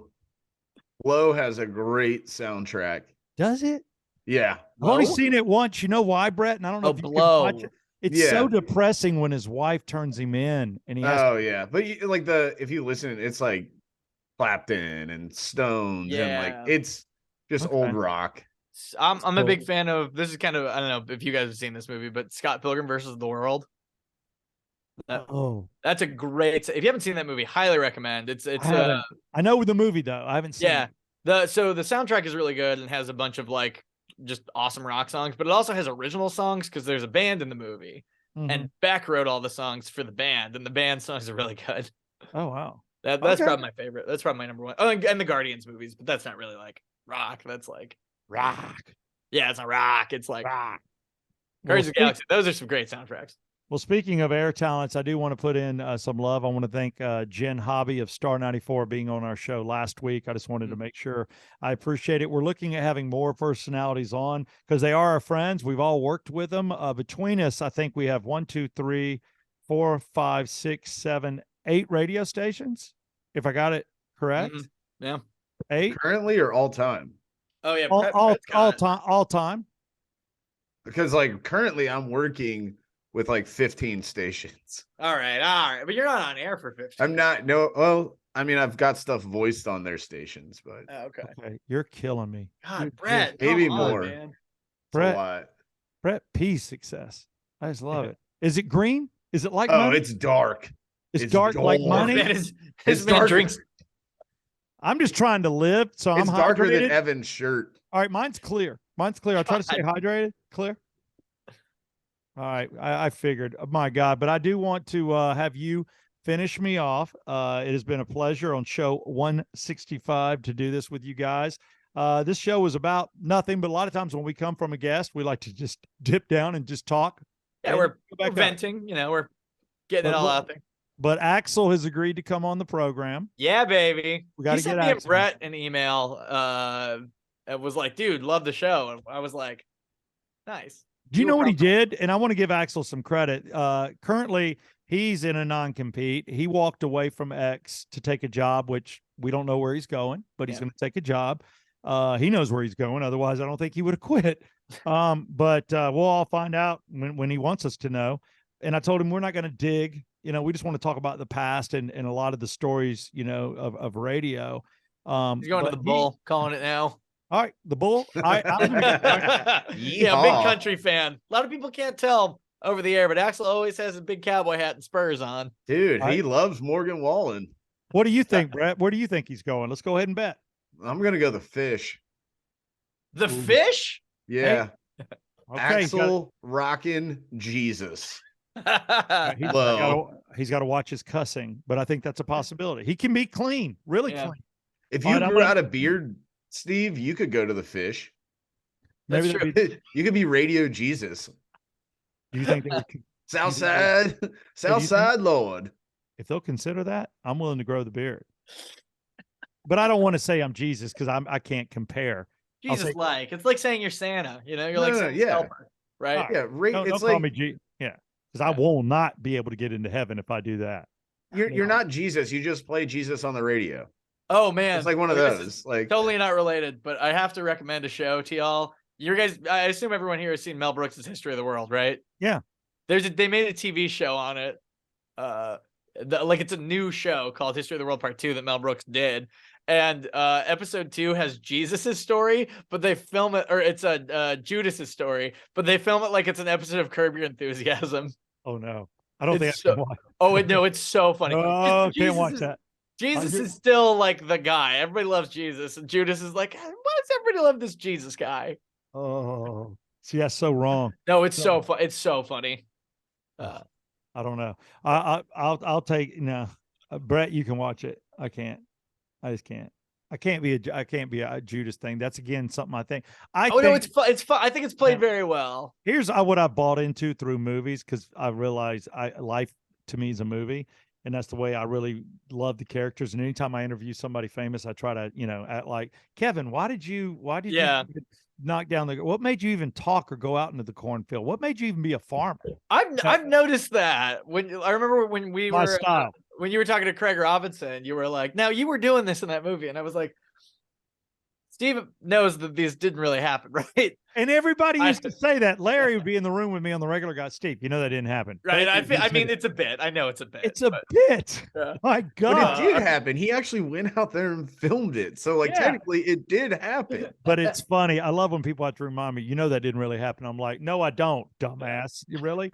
Blow has a great soundtrack. Does it? Yeah. I've only seen it once. You know why, Brett? And I don't know if you can watch it. It's so depressing when his wife turns him in, and he has but if you listen, it's like Clapton and Stones, and like it's just old rock. I'm a big fan of. This is kind of, I don't know if you guys have seen this movie, but Scott Pilgrim versus the World. That's a great. If you haven't seen that movie, highly recommend. I know the movie though. I haven't seen it. So the soundtrack is really good and has a bunch of like just awesome rock songs, but it also has original songs because there's a band in the movie, and Beck wrote all the songs for the band, and the band songs are really good. Oh wow. That's probably my favorite. That's probably my number one. Oh, and the Guardians movies, but that's not really like rock. That's like rock. Yeah, it's not rock. It's like rock. Guardians of the Galaxy. Those are some great soundtracks. Well, speaking of air talents, I do want to put in some love. I want to thank Jen Hobby of Star 94 being on our show last week. I just wanted to make sure I appreciate it. We're looking at having more personalities on because they are our friends. We've all worked with them. Between us, I think we have 1, 2, 3, 4, 5, 6, 7, 8 radio stations. If I got it correct. Yeah. 8 currently or all time? Oh yeah, all time. Because like currently I'm working with like 15 stations. All right. But you're not on air for 15. I'm not. No. Well, I mean, I've got stuff voiced on their stations, but okay. You're killing me. God, Brett. Maybe more. Man. Brett P success. I just love it. Is it green? Is it like money? It's dark. It's dark like money. His man drinks. I'm just trying to live, so it's I'm darker hydrated. than Evan's shirt. All right, mine's clear. I try to stay hydrated. Clear. All right, I figured. Oh, my God, but I do want to have you finish me off. It has been a pleasure on show 165 to do this with you guys. This show was about nothing, but a lot of times when we come from a guest, we like to just dip down and just talk. Yeah, we're venting. You know, we're getting it all out there. But Axel has agreed to come on the program. Yeah, baby. We got to get Axel. He sent me Brett an email. It was like, dude, love the show. And I was like, nice. Do you know what he did? And I want to give Axel some credit. Currently, he's in a non-compete. He walked away from X to take a job, which we don't know where he's going, but he's going to take a job. He knows where he's going. Otherwise, I don't think he would have quit. But we'll all find out when he wants us to know. And I told him we're not going to dig. You know, we just want to talk about the past and a lot of the stories, you know, of radio. He's going to the Bull, calling it now. All right, the Bull. Yeah, big country fan. A lot of people can't tell over the air, but Axel always has a big cowboy hat and spurs on. Dude, he loves Morgan Wallen. What do you think, Brett? Where do you think he's going? Let's go ahead and bet. I'm going to go the Fish. The fish? Yeah. Okay, Axel rocking Jesus. he's Whoa. got to watch his cussing, but I think that's a possibility. He can be clean, really Yeah. clean. If All you right, grew out a beard, Steve, you could go to the fish. That's Maybe true. that'd be, You could be Radio Jesus. do you think they would, Southside, think- Southside Lord. if they'll consider that, I'm willing to grow the beard. But I don't want to say I'm Jesus because I can't compare. I'll Jesus say- like. It's like saying you're Santa, you know, you're like No, Santa's yeah. helper, right? All right. Yeah, Don't it's call like me yeah, because I will not be able to get into heaven if I do that. you're not Jesus. You just play Jesus on the radio. Oh man. It's like one of This is those. Like totally not related, but I have to recommend a show to y'all. You guys, I assume everyone here has seen Mel Brooks' History of the World, right? Yeah. They made a TV show on it. Like it's a new show called History of the World Part 2 that Mel Brooks did. And episode 2 has Jesus's story, but they film it, or it's a Judas's story, but they film it like it's an episode of Curb Your Enthusiasm. Oh no, I don't think It's I can watch. Oh no, it's so funny. Oh, Jesus can't watch is- that. Jesus is still like the guy. Everybody loves Jesus, and Judas is like, why does everybody love this Jesus guy? Oh, see, that's so wrong. No, it's so fun. It's so funny. I don't know. I'll take no. Brett, you can watch it. I can't. I just can't. I can't be a Judas thing. That's again something I think. No, it's fun. It's fun. I think it's played very well. Here's what I've bought into through movies because I realize life to me is a movie, and that's the way I really love the characters. And anytime I interview somebody famous, I try to act like Kevin. Why did you knock down what made you even talk or go out into the cornfield? What made you even be a farmer? I've noticed that I remember when we My were style. when you were talking to Craig Robinson, you were like, "Now you were doing this in that movie," and I was like, "Steve knows that these didn't really happen, right?" And everybody used to say that. Larry would be in the room with me on the regular guy. Steve, that didn't happen, right? I mean, it's a bit. I know it's a bit. It's a bit. Yeah. My God, but it did happen. He actually went out there and filmed it. So like technically it did happen. But it's funny. I love when people have to remind me, that didn't really happen. I'm like, no, I don't, dumbass. You really?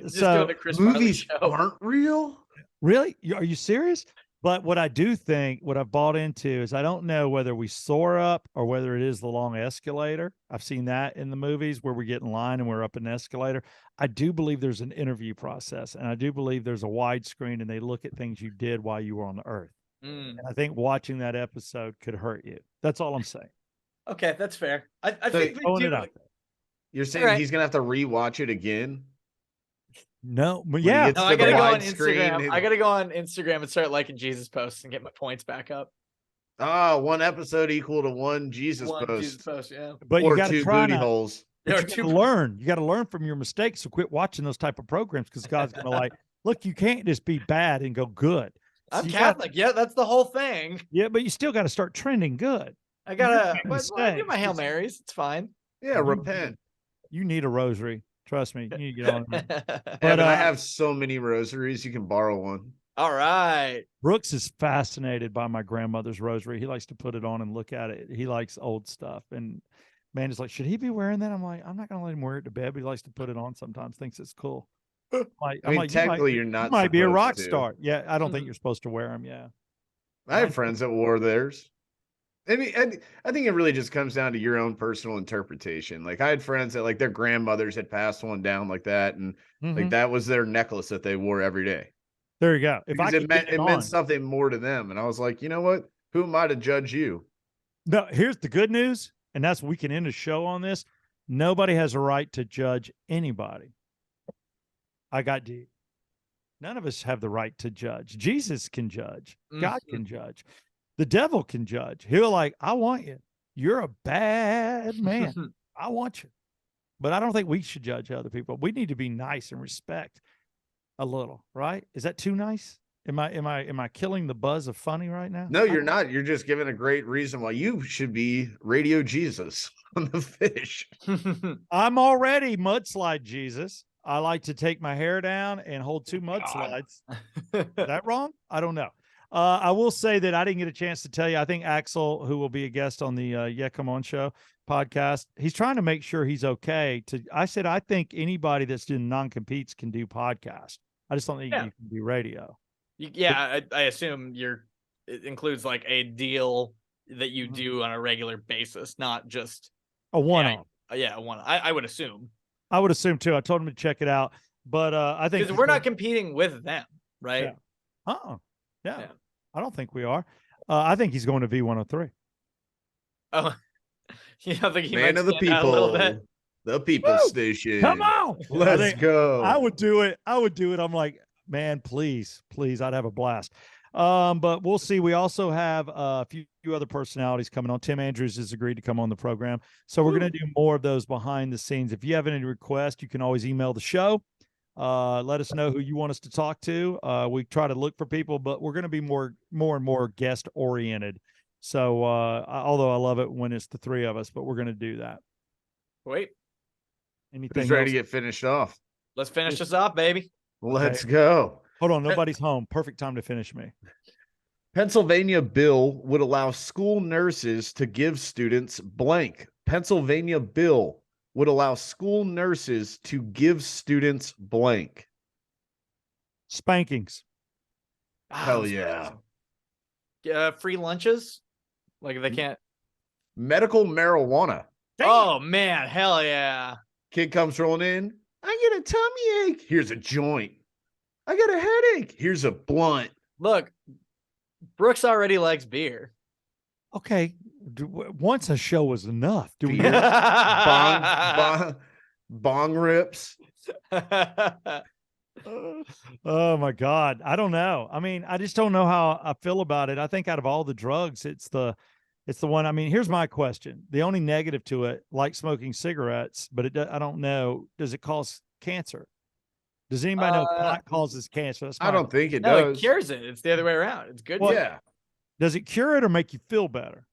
So movies aren't real. Really? Are you serious? But what I do think, what I've bought into is I don't know whether we soar up or whether it is the long escalator. I've seen that in the movies where we get in line and we're up an escalator. I do believe there's an interview process, and I do believe there's a widescreen and they look at things you did while you were on the earth. And I think watching that episode could hurt you. That's all I'm saying. Okay, that's fair. I think they do. You're saying he's gonna have to rewatch it again? No, but No, I gotta go on Instagram. I gotta go on Instagram and start liking Jesus posts and get my points back up. One episode equal to one Jesus post. Jesus post, yeah. But or you got to try booty holes. You got to learn. You got to learn from your mistakes. So quit watching those type of programs because God's gonna like, look, you can't just be bad and go good. I'm Catholic. Yeah, that's the whole thing. Yeah, but you still got to start trending good. I gotta I do my Hail Marys. It's fine. Yeah, repent. You need a rosary. Trust me. You need to get on it. But I have so many rosaries. You can borrow one. All right. Brooks is fascinated by my grandmother's rosary. He likes to put it on and look at it. He likes old stuff. And man is like, should he be wearing that? I'm like, I'm not going to let him wear it to bed, but he likes to put it on sometimes, thinks it's cool. Technically, you're not. You might be a rock star. Yeah, I don't think you're supposed to wear them. Yeah. I have friends that wore theirs. I mean, I think it really just comes down to your own personal interpretation. Like I had friends that like their grandmothers had passed one down like that, and like that was their necklace that they wore every day. There you go. Because it meant something more to them, and I was like, you know what? Who am I to judge you? No, here's the good news, and that's we can end a show on this. Nobody has a right to judge anybody. I got deep. None of us have the right to judge. Jesus can judge. God can judge. The devil can judge. He'll like, I want you. You're a bad man. I want you. But I don't think we should judge other people. We need to be nice and respect a little, right? Is that too nice? Am I killing the buzz of funny right now? No, you're not. You're just giving a great reason why you should be Radio Jesus on the fish. I'm already mudslide Jesus. I like to take my hair down and hold 2 mudslides. Is that wrong? I don't know. I will say that I didn't get a chance to tell you. I think Axel, who will be a guest on the Yeah Come On Show podcast, he's trying to make sure he's okay. I said I think anybody that's doing non-competes can do podcast. I just don't think you can do radio. I assume it includes like a deal that you do on a regular basis, not just a one-off. One. I would assume. I would assume too. I told him to check it out, but I think because we're not competing with them, right? Yeah. Yeah. I don't think we are. I think he's going to V103. Oh, you don't think he Man might of the stand out a little people, bit? the people station. Come on, let's go. I would do it. I'm like, man, please, I'd have a blast. But we'll see. We also have a few other personalities coming on. Tim Andrews has agreed to come on the program, so we're going to do more of those behind the scenes. If you have any requests, you can always email the show. Let us know who you want us to talk to. We try to look for people, but we're going to be more and more guest oriented. So, although I love it when it's the three of us, but we're going to do that. Wait, anything Who's ready else? to get finished off? Let's finish this off, baby. Let's go. Hold on, nobody's home. Perfect time to finish me. Pennsylvania bill would allow school nurses to give students blank. Pennsylvania bill would allow school nurses to give students blank. Spankings. Hell yeah. Free lunches? Like if they can't. Medical marijuana. Oh, man. Hell yeah. Kid comes rolling in. I get a tummy ache. Here's a joint. I got a headache. Here's a blunt. Look, Brooks already likes beer. Okay. Once a show was enough. Do we? Bong rips. Oh my God. I don't know. I mean, I just don't know how I feel about it. I think out of all the drugs, it's the one. I mean, here's my question. The only negative to it, like smoking cigarettes, but I don't know. Does it cause cancer? Does anybody know pot causes cancer? I don't think it No, does. it cures it. It's the other way around. It's good. Well, yeah. Does it cure it or make you feel better?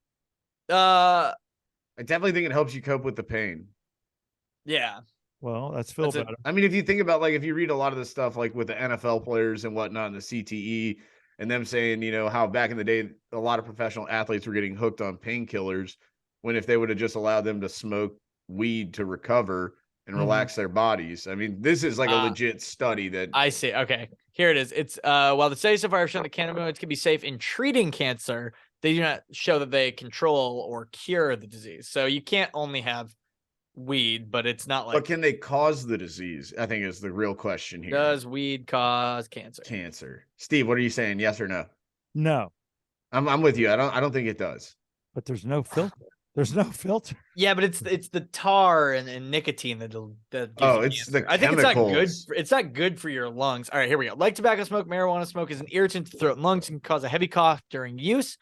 I definitely think it helps you cope with the pain. Yeah. Well, that's feel better. I mean, if you think about, like, if you read a lot of the stuff, like with the NFL players and whatnot, and the CTE, and them saying, you know, how back in the day, a lot of professional athletes were getting hooked on painkillers, when if they would have just allowed them to smoke weed to recover and relax their bodies. I mean, this is like a legit study that I see. Okay, here it is. It's while the studies so far have shown that cannabinoids can be safe in treating cancer, they do not show that they control or cure the disease. So you can't only have weed, but it's not like. But can they cause the disease? I think is the real question here. Does weed cause cancer? Steve, what are you saying? Yes or no? No. I'm with you. I don't think it does. But there's no filter. There's no filter. Yeah, but it's the tar and nicotine that gives you it's cancer. the I think it's not good. chemicals. It's not good for your lungs. All right, here we go. Like tobacco smoke, marijuana smoke is an irritant to the throat and lungs and can cause a heavy cough during use.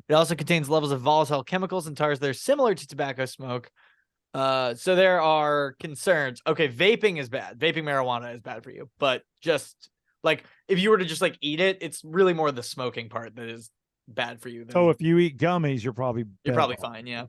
It also contains levels of volatile chemicals and tars that are similar to tobacco smoke. So there are concerns. Okay, vaping is bad. Vaping marijuana is bad for you. But just like if you were to just like eat it, it's really more the smoking part that is bad for you. So if you eat gummies, you're probably fine. Yeah.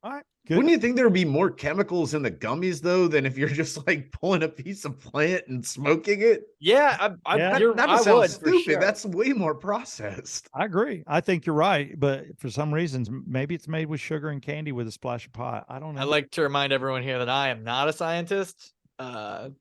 All right. Good. Wouldn't you think there would be more chemicals in the gummies though than if you're just like pulling a piece of plant and smoking it? Yeah, Not I to sound would, stupid. sure. That's way more processed. I agree. I think you're right, but for some reasons, maybe it's made with sugar and candy with a splash of pot. I don't know. I'd like to remind everyone here that I am not a scientist.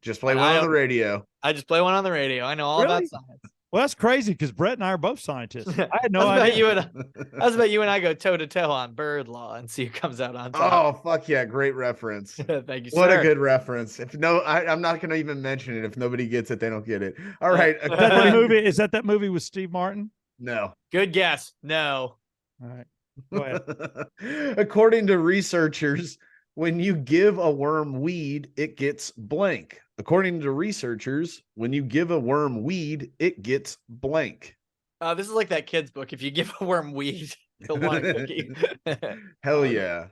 Just play one on the radio. I just play one on the radio. I know all about science. Well, that's crazy because Brett and I are both scientists. I had no I idea. was about you and I go toe to toe on bird law and see who comes out on top. Oh, fuck yeah. Great reference. Thank you, What sir. a good reference. If I'm not going to even mention it. If nobody gets it, they don't get it. All right. Is that that movie? Is that movie with Steve Martin? No. Good guess. No. All right. Go ahead. According to researchers, when you give a worm weed, it gets blank. According to researchers, when you give a worm weed, it gets blank. This is like that kid's book. If you give a worm weed, he'll want a cookie. Hell yeah.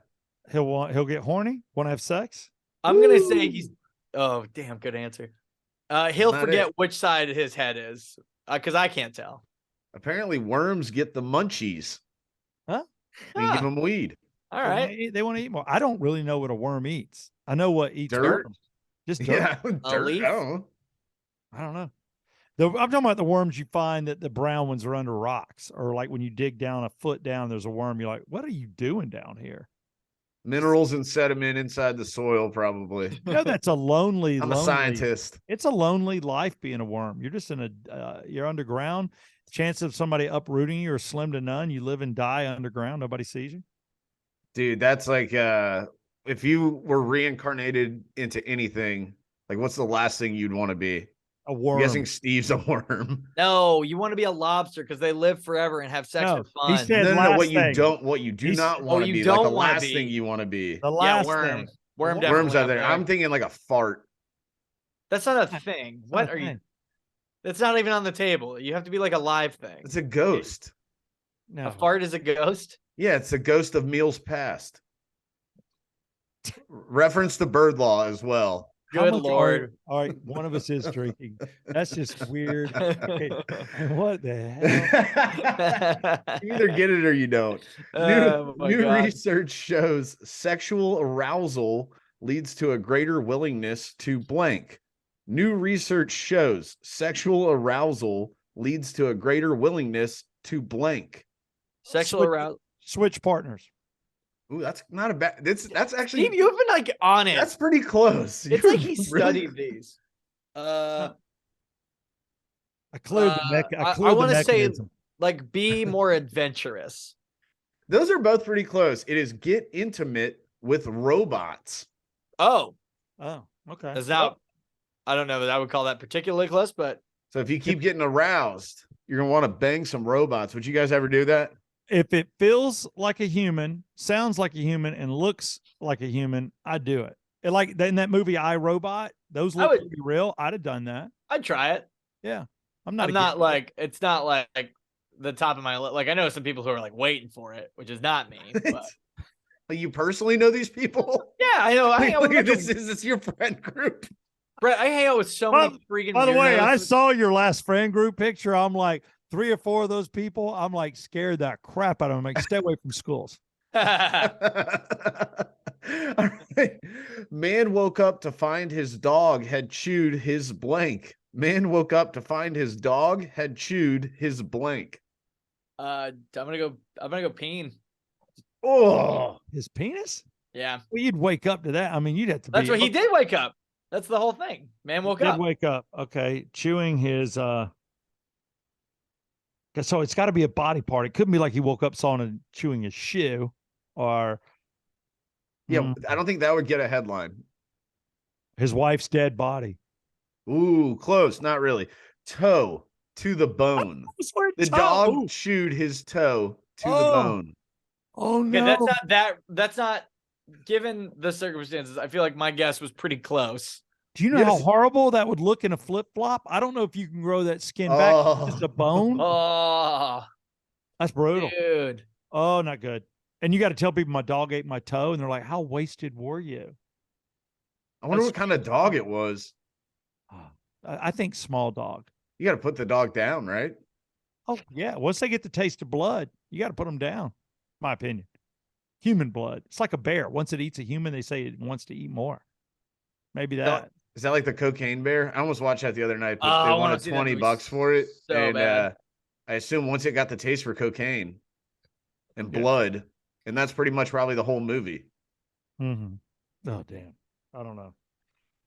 He'll get horny, want to have sex. I'm going to say he's, oh, damn, good answer. He'll Not forget it. which side his head is because I can't tell. Apparently worms get the munchies. Huh? When you give them weed. All right. They want to eat more. I don't really know what a worm eats. I know what eats Dirt? worms. Just dirt. Yeah. A Dirt. leaf? Oh. I don't know. I'm talking about the worms you find that the brown ones are under rocks, or like when you dig down a foot down, there's a worm. You're like, what are you doing down here? Minerals and sediment inside the soil, probably. That's a lonely, I'm a scientist. It's a lonely life being a worm. You're just you're underground. The chance of somebody uprooting you are slim to none. You live and die underground. Nobody sees you. Dude, that's like if you were reincarnated into anything, like what's the last thing you'd want to be? A worm. I'm guessing Steve's a worm. No, you want to be a lobster because they live forever and have sex for fun. He said no, what you do not want to be. Like the last thing you want to be. The last worm. thing. Worms out there. I'm thinking like a fart. That's not a thing. What are you? That's not even on the table. You have to be like a live thing. It's a ghost. No. A fart is a ghost? Yeah, it's a ghost of meals past. Reference to bird law as well. Good Lord. All right, one of us is drinking. That's just weird. Okay. What the hell? You either get it or you don't. New research shows sexual arousal leads to a greater willingness to blank. New research shows sexual arousal leads to a greater willingness to blank. Sexual arousal. Switch partners. Ooh, that's not a bad. That's actually. Steve, you've been like on it. That's pretty close. It's like he studied these. I cleared the I want to say like be more adventurous. Those are both pretty close. It is get intimate with robots. Oh, okay. Is that? I don't know that I would call that particularly close, but so if you keep getting aroused, you're gonna want to bang some robots. Would you guys ever do that? If it feels like a human, sounds like a human, and looks like a human, I'd do it. Like in that movie I, Robot, those look pretty real. I'd have done that. I'd try it. Yeah. I'm not like it's not like the top of my list. Like I know some people who are like waiting for it, which is not me. But you personally know these people? Yeah, I know. I hang out with is this your friend group? Brett, I hang out with so many freaking. By the way, I saw your last friend group picture. I'm like, 3 or 4 of those people, I'm like scared that crap out of them. Like, stay away from schools. All right. Man woke up to find his dog had chewed his blank. Man woke up to find his dog had chewed his blank. I'm gonna go peen. Oh, his penis? Yeah. Well, you'd wake up to that. I mean, you'd have to. That's what he did wake up. That's the whole thing. Man woke up. Wake up. Okay, chewing his. So it's got to be a body part. It couldn't be like he woke up, saw him chewing his shoe, or. Yeah, I don't think that would get a headline. His wife's dead body. Ooh, close. Not really. Toe to the bone. The dog chewed his toe to the bone. Oh no! Yeah, that's not. Given the circumstances, I feel like my guess was pretty close. Do you know how horrible that would look in a flip flop? I don't know if you can grow that skin back. It's a bone. Oh, that's brutal, dude. Oh, not good. And you got to tell people my dog ate my toe, and they're like, "How wasted were you?" I wonder what kind of dog it was. I think small dog. You got to put the dog down, right? Oh yeah. Once they get the taste of blood, you got to put them down. My opinion. Human blood. It's like a bear. Once it eats a human, they say it wants to eat more. Maybe that. Is that like the cocaine bear? I almost watched that the other night, but they wanted $20 for it. So and bad. I assume once it got the taste for cocaine and blood, and that's pretty much probably the whole movie. Mm-hmm. Oh, damn. I don't know.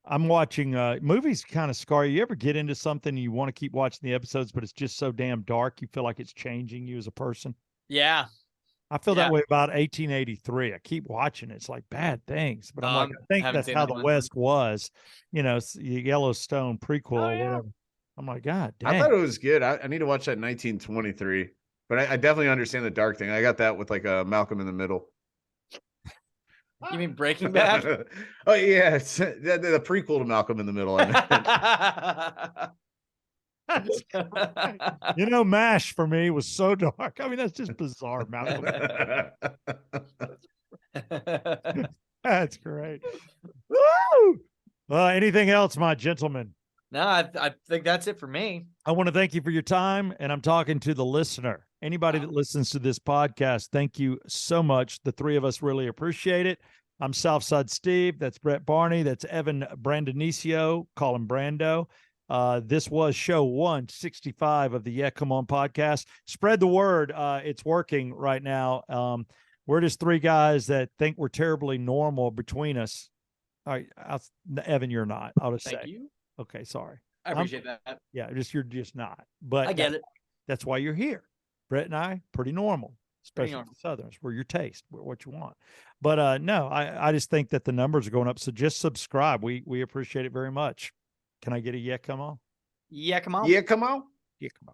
I'm watching movies kind of scar you. You ever get into something and you want to keep watching the episodes, but it's just so damn dark, you feel like it's changing you as a person? Yeah. I feel that way about 1883. I keep watching it. It's like bad things, but I'm like, I think that's how the West was, Yellowstone prequel or whatever. I'm like, God damn. I thought it was good. I need to watch that 1923, but I definitely understand the dark thing. I got that with like Malcolm in the Middle. You mean Breaking Bad? Oh yeah, it's the prequel to Malcolm in the Middle. MASH for me was so dark. I mean, that's just bizarre, Malcolm. That's great. Woo! Anything else, my gentleman? No, I think that's it for me. I want to thank you for your time, and I'm talking to the listener. Anybody that listens to this podcast, thank you so much. The 3 of us really appreciate it. I'm Southside Steve. That's Brett Barney. That's Evan Brandonicio. Call him Brando. This was show 165 of the Yeah Come On podcast. Spread the word. It's working right now. We're just three guys that think we're terribly normal between us. All right, Evan, you're not. I'll just Thank say. you. Okay, sorry. I appreciate that. Yeah, you're just not. But I get it. That's why you're here. Brett and I, pretty normal, especially normal. for Southerners. We're your taste. We're what you want. But no, I just think that the numbers are going up. So just subscribe. We appreciate it very much. Can I get a yeah? Come on. Yeah, come on. Yeah, come on. Yeah, come on.